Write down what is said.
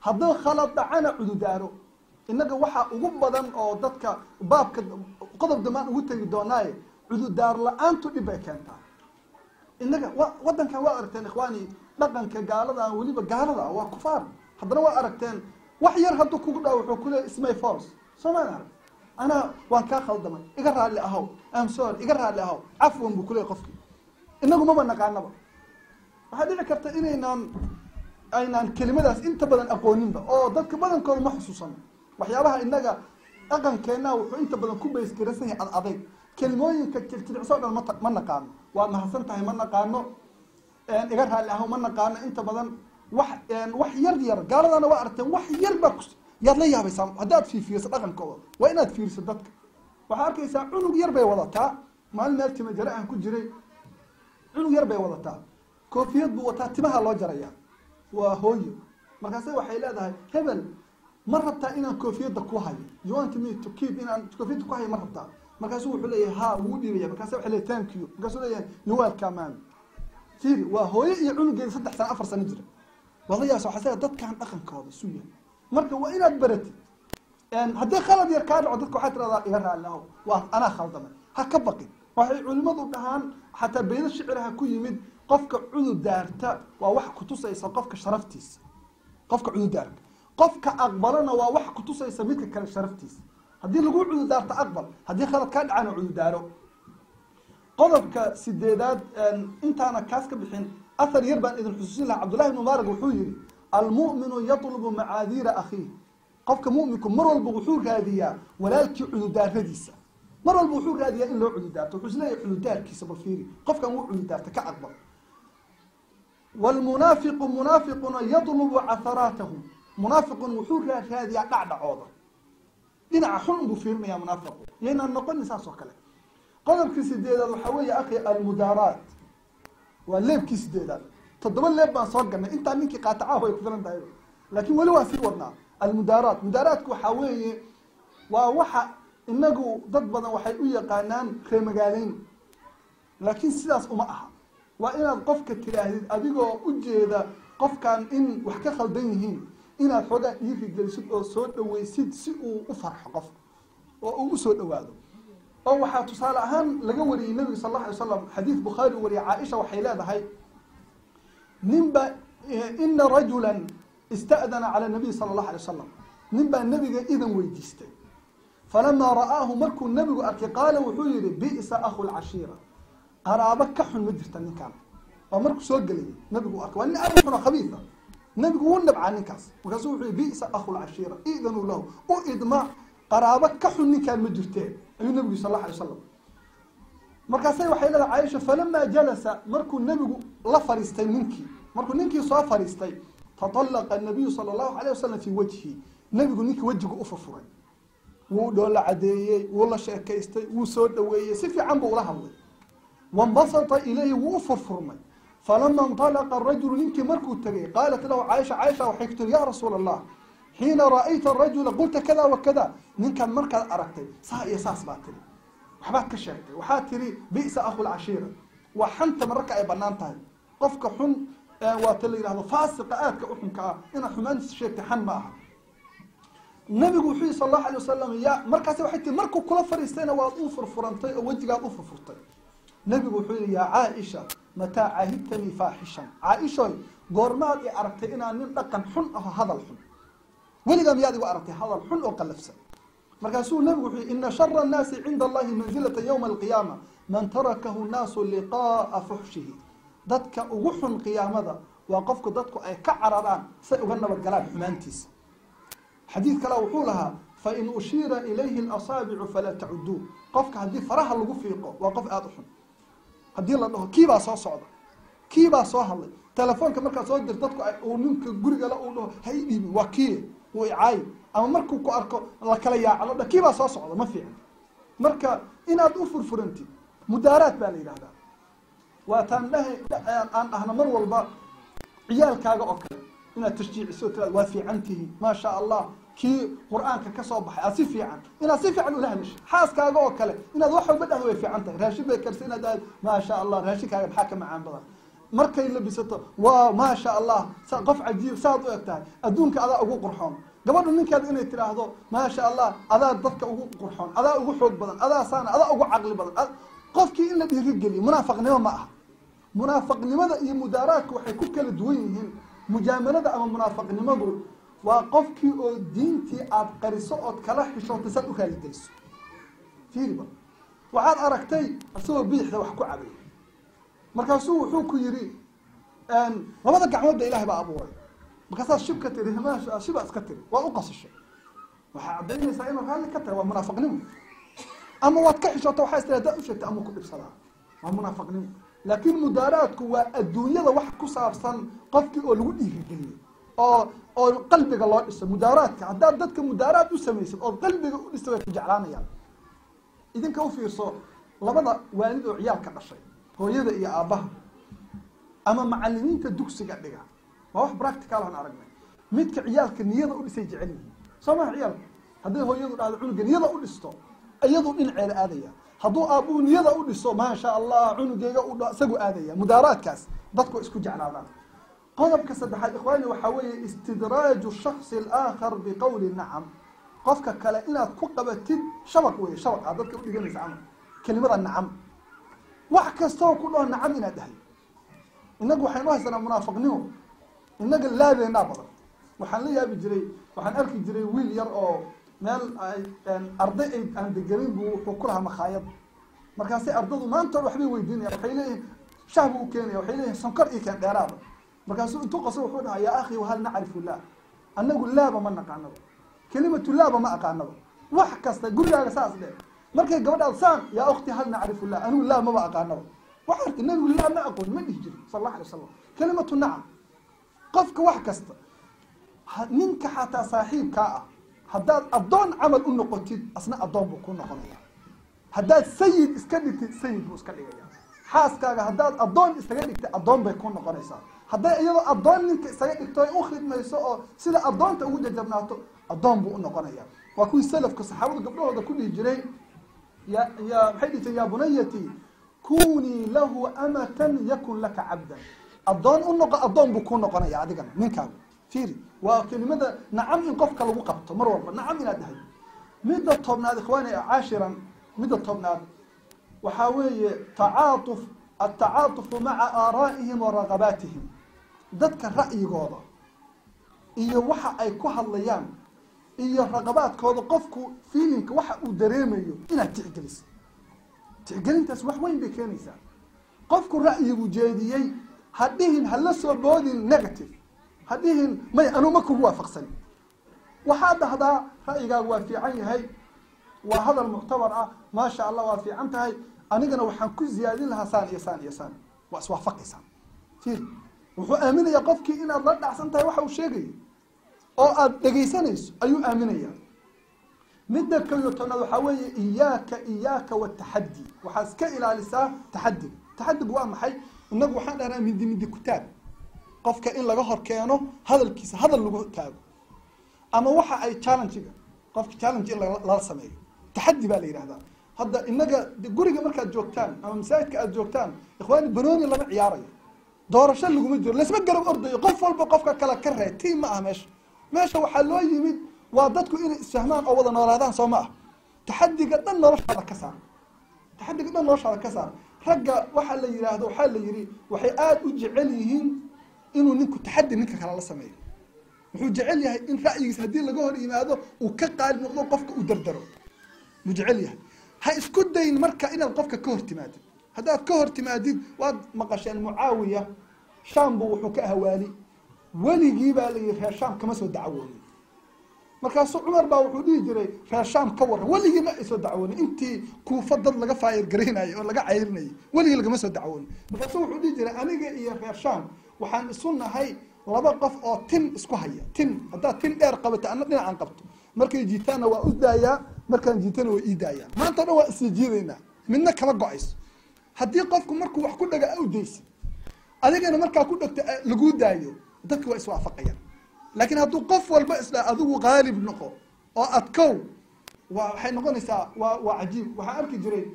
hadduu khalad dhacana cududaaro innaga waxaa ugu badan oo dadka baabka qodob damaan ugu tegi doonaaye cududaar la-aantu dhib ay keentaa innaga waddankan waa aragteen ikhwaani dhaqanka gaalada weliba gaalada waa kufaar haddana waa aragteen wax yar hadduu kugu dhaw wuxuu ku leeyahay ismay force soomaali arag أنا وان كاخل دمي إقرأ اللي أهو أم سور إقرأ اللي أهو عفوا بكل قفكي إنه ما بنقع النبأ وهذا اللي كرت إني نان كلمة داس أنت بدن أقولين ده أو ضد بدن كل محسوسا وحيابها إنك أقن كنا وأنت بدن كوب يسكرسني على الأضيق كلمة كتلعصار ما نقعنا وأنا حسنتها ما نقعنا إقرأ اللي أهو ما نقعنا أنت بدن وح يردي قال أنا وقرت وح يربكس يلا يا بيسام هدات في صدقن كوا وينات في صدقك وحارك يسا عنق يربي وضعتها ما المالتي مجرأها كل جري عنق يربي وضعتها كوفيات بوضعتها تبها الله جريان وهوي مركزي وحيلا ده هبل مرة بتاعنا كوفيات دكوهاي جوان تمي تكيد إن كوفيات دكوهاي مرة بتاع مركزي وحلي ها ودي بيا مركزي وحلي ثانك يو مركزي ليه نوال كمان سيري وهوي عنق يصدق سنة 4 سنة جري والله يا سو حسيت ضد كان أخن كهذا سويا marka waa inaad baratid haddii khalad yar kaa dhaco dadku waxay tiraahdaa iga raallahu waa anaa khaldamay ha ka baqin waxay culimadu dhahaan xataa beeda shiciraha ku yimid qofka cududaarta waa wax ku tusaysa qofka sharaftiisa qofka cududaarka qofka aqbalana waa wax ku tusaysa midka kale sharaftiisa haddii lagu cududaarta aqbal haddii khalad kaa dhacana cududaaro qodobka sideedaad intaana kaas ka bixin athar yar baan idin xusuusin lahaa cabdullahi ibnu mubarak wuxuu yidhi المؤمن يطلب معاذير أخيه قفك مؤمنكم مر البحور هذه ولكن عدودار هديسة مر البحور هذه إلا عدودار تحس لا عدودار كيس بالفيري قفك مو عدودار تكعقبر والمنافق منافق يطلب عثراته منافق وحور هذه قاعدة عوضة لنا حلم بفيرم يا منافق لأن النقل نساس وكله قلب كيس الديدة الحوية أخي المدارات والليب كيس الديدة تضمن ليه بنصقنا أنت منك قاطعه ويكفرن ده لكن ولو أسير ورنا المدارات مدارات كحوي ووحى إنجو ضد بدن وحيقول قانان خير مجالين لكن سلاس أمها وإن القف كتير أبيجو أجيدا قف كان إن وحكى خلدينهين إن الحوجة يجي جلسة صوت ويسيد سوء وفرح قف وأسود وهذا أو حتصال عن لجوري النبي صلى الله عليه وسلم حديث بخاري وري عائشة وحيلاد هاي نبا إن رجلا استأذن على النبي صلى الله عليه وسلم نبا النبي إذن ويديسته فلما رآه مركو النبي أكي قال وحير بئس أخو العشيرة أرابك كحن مدرتا نكام ومركو سوق لي نبي أكي وأني أبقنا خبيثة نبي ونب عن نكاس وكسو بئس أخو العشيرة إذنوا له وإدماء قرابك كحن نكام مدرتين أي النبي صلى الله عليه وسلم مركاسي وحيلا عائشة فلما جلس مركو النبي لا فريستي منكي مركو نينكي صار فريستي فطلق النبي صلى الله عليه وسلم في وجهه النبي يقول نينكي وجهه أفرفري ودول عديي والله شاكيستي وسود دويه سفي عم بولا هوي وانبسط إليه وأفرفرمي فلما انطلق الرجل نينكي مركو تري قالت له عائشة وحكت يا رسول الله حين رأيت الرجل قلت كذا وكذا نينكا مركز أركتي صاحي أساس باتري وحبات كشاكتي وحاتري بئس أخو العشيرة وحنت مركا أي بنانتها قفك حن واتلي هذا فاسق آتك أحنك إن حمان شيء تحن معها النبي وحي صلى الله عليه وسلم يا مركز وحيتي مركو كل فريستين وأوفر فرنتي وجهها أوفر فرتي النبي وحي يا عائشة متى عهدتني فاحشا عائشة قرمات أردت إن نلقى حن هذا الحن ولقى ميادي وأردت هذا الحن وقلفسا مركز النبي وحي إن شر الناس عند الله منزلة يوم القيامة من تركه الناس لقاء فحشه dadk ugu xun qiyaamada waa qofka dadku ay ka cararaan say uga nabad galaan xumaantiisa xadiid kale wuxuu lahaa fa in ushira ilayhi al-asabi'u fala ta'uddu qofka hadii faraha lagu fiiqo waa qof aad u xun hadii la dhaho kiiba soo socda kiiba soo hadlay telefoonka marka soo dir dadku ay uu ninka guriga la uu dhaho hay dhibi waa kii uu caay ama markuu ku arko la kala yaaco la kiiba soo socda ma fiican marka inaad u furfuranti mudaaraad baa la yiraahdaa واتان له أن أهنا مر والبا عيال كاجا أكل إن التشجيع السوت وفي عنته ما شاء الله كي قرآن كصوب أصيف عن إن أصيف عن ولا مش حاس كاجا أكل إن ذوح بدأ هو في عنته راشد بكرسينا ده ما شاء الله راشد كاجا حاكم عن بضر markay labisato waa ma sha Allah qof cajiib saad u egtahay adduunka adaa ugu qurxoon gabadhu ninkeeda inay tiraahdo ma sha Allah adaa dadka ugu qurxoon adaa ugu xoog badan adaa saana adaa ugu caqli badan qofkii in la dhiirigeliyo munaafiqnimo ma aha munaafiqnimada iyo mudaaraadku waxay ku kala duwan yihiin mujaamalada ama munaafiqnimadu waa qofkii oo diintii aad qariso ood kala xishootay sad u raaligeliso fiiriba waxaad aragtay asagoo bidixda wax ku cabay markaasuu wuxuu ku yidhi labada gacmoodba ilaahay baa abuuray markaasaad shib ka tiri himaasha shiba iska tiri waad u qasashay waxaa caddaynaysaa inuu raalli ka tahay waa munaafiqnimo ama waad ka xishoota waxaa istira hadaad u sheegtay ama ku dhibsadaa waa munaafiqnimo laakiin mudaaraadku waa adduunyada wax ku saabsan qofkii oo lagu dhiirigeliyo oo qalbiga loo dhiso mudaaraadka haddaad dadka mudaaraad u samaysid ood qalbiga u dhisa way ku jeclaanayaan idinka u fiirso labada waalid oo ciyaalka dhashay hooyada iyo aabbaha ama macallimiinta dugsiga dhiga waa wax practical aan aragnay midka ciyaalka niyada u dhisay jecel yihiin soo ma ciyaalka hadday hooyadu dhahdo cunuga niyada u dhisto iyadu dhinaceeda aadaya hadduu aabbuhu niyada u dhiso ma sha Allah cunugeyga u isagu aadaya mudaaraadkaas dadku isku jeclaadaan qodobka saddexaad ikhwaani waxaa weeye istidraaju shakhsi al-aakhar biqowli nacam qofka kale inaad ku qabatid shabaq weeye shabaq aad dadka u dhiganaysa camal kelimada nacam wax kastoo ku dhaho nacam inaad dhahay innagu waxaynu haysanaa munaafiqnimo innaga laabeenaa badan waxaan la yaabi jiray waxaan arki jiray wiil yar oo meel arday aan degenin buu wuxuu ku lahaa makhaayad markaasay ardadu maanta waxbay weydiinaya waxay leeyihin shah buu u keenaya waxay leeyihin sonkor ii keen dheeraada markaasuu intuu qaso wuxuu dhahaa yaa akhi wahal nacrifu laa annagu laaba ma naqaanaba kelimatu laaba ma aqaanaba wax kasta gurigaaga saas dhe markay gabadhaad saan yaa ukhti hal nacrifu laa anigu laa maba aqaanaba waxa arki nabigu laa ma aqoon ma dhihi jirin sal allahu alay wasalam kelimatu nacam qofka wax kasta ninka xataa saaxiibkaa ah haddaad addoon camal u noqotid asna addoon buu ku noqonaya haddaad sayid iska dhigtid sayid buu iska dhigaya xaaskaaga haddaad addoon isaga dhigtay addoon bay ku noqonaysaa hadday iyadoo addoon ninka isaga dhigto ay u khidmayso oo sida addoonta ugu jajabnaato addoon buu u noqonaya waa kuwii salafka saxaabadu gabdhahooda ku dhihi jiray maxay dhihi jireen yaa bunayati kunii lahu amatan yakun laka cabdan addoon u noqo addoon buu ku noqonaya adigana ninkaaga fiiri waa kelimada nacam in qofka lagu qabto mar walba nacam inaad dhahay midda tobnaad ikhwaani caashiran midda tobnaad waxaa weeye tacaatuf atacaatufu maca aaraa'ihim wa ragabaatihim dadka ra'yigooda iyo waxa ay ku hadlayaan iyo raqabaadkooda qofku feelinka waxa uu dareemayo inaad tixgeliso tixgelintaas wax weyn bay keenaysaa qofku ra'yigu jeediyey hadhihin hala soo boodin negative hadhihin may anu ma kugu waafaqsanin waxaad dhahdaa ra'yigaagu waa fiican yahay waa hadal muctabar ah ma sha Allah waa fiican tahay anigana waxaan ku ziyaadin lahaa saan iyo saan iyo saan waa iswaafaqaysaa fiir wuxuu aaminayaa qofkii inaad la dhacsan tahay waxa uu sheegayo oo aad dhegaysanayso ayuu aaminayaa midda kale tanaad waxaa weeye iyaaka wataxaddi waxaad iska ilaalisaa taxaddiga taxaddigu waa maxay inagu waxaan dhahnaa mindi kutaab qofka in laga hor keeno hadalkiisa hadal lagu taago ama waxa ay challenge-ga qofka challenge in lala sameeyo taxaddi baa la yidhahdaa hadda inaga guriga markaad joogtaan ama masaajidka aad joogtaan ikhwaani banooni lama ciyaarayo doorasho laguma jiro laisma garab ordayo qof walba qofka kale ka reey tiim ma ah meesha waxaa loo yimid waa dadku inay isfahmaan oo wada noolaadaan soo ma ah taxaddiga dhan noloshaada ka saar taxaddiga dhan noloshaada ka saar ragga waxaa la yidhaahdo waxaa la yidhi waxay aada u jecel yihiin inuu ninku taxaddi ninka kale la sameeyo wuxuu jecel yahay in ra'yigiisa haddii laga hor yimaado uu ka qaalib noqdo qofka uu dardaro muu jecel yahay ha isku dayn marka inaad qofka ka hor timaadid haddaad ka hor timaadid waad maqasheen mucaawiya shaam buu wuxuu ka ahawaali weligii baa la yidhi reer shaam kama soo dacwoonin markaasuu cumar baa wuxuu dhihi jiray reer shaam ka waran weligii ma ay soo dacwoonin intii kuufa dad laga faayir garaynayay oo laga cayrinayay weligii lagama soo dacwoonin markaasuu wuxuu dhihi jiray aniga iyo reer shaam waxaan isu nahay laba qof oo tin isku haya tin haddaad tin dheer qabato anna dhinacaan qabto markay jiitaanna waa u daayaa markaan jiitana waa ii daayaa maanta dhan waa isii jiidaynaa midna kama go-ayso haddii qofku markuu wax ku dhaga awdaysa adigana markaa ku dhagto laguu daayo dadka waa iswaafaqayaan laakiin hadduu qof walba isdhaa adigu qaalib noqo oo adkow waxay noqonaysaa waa cajiib waxaan arki jiray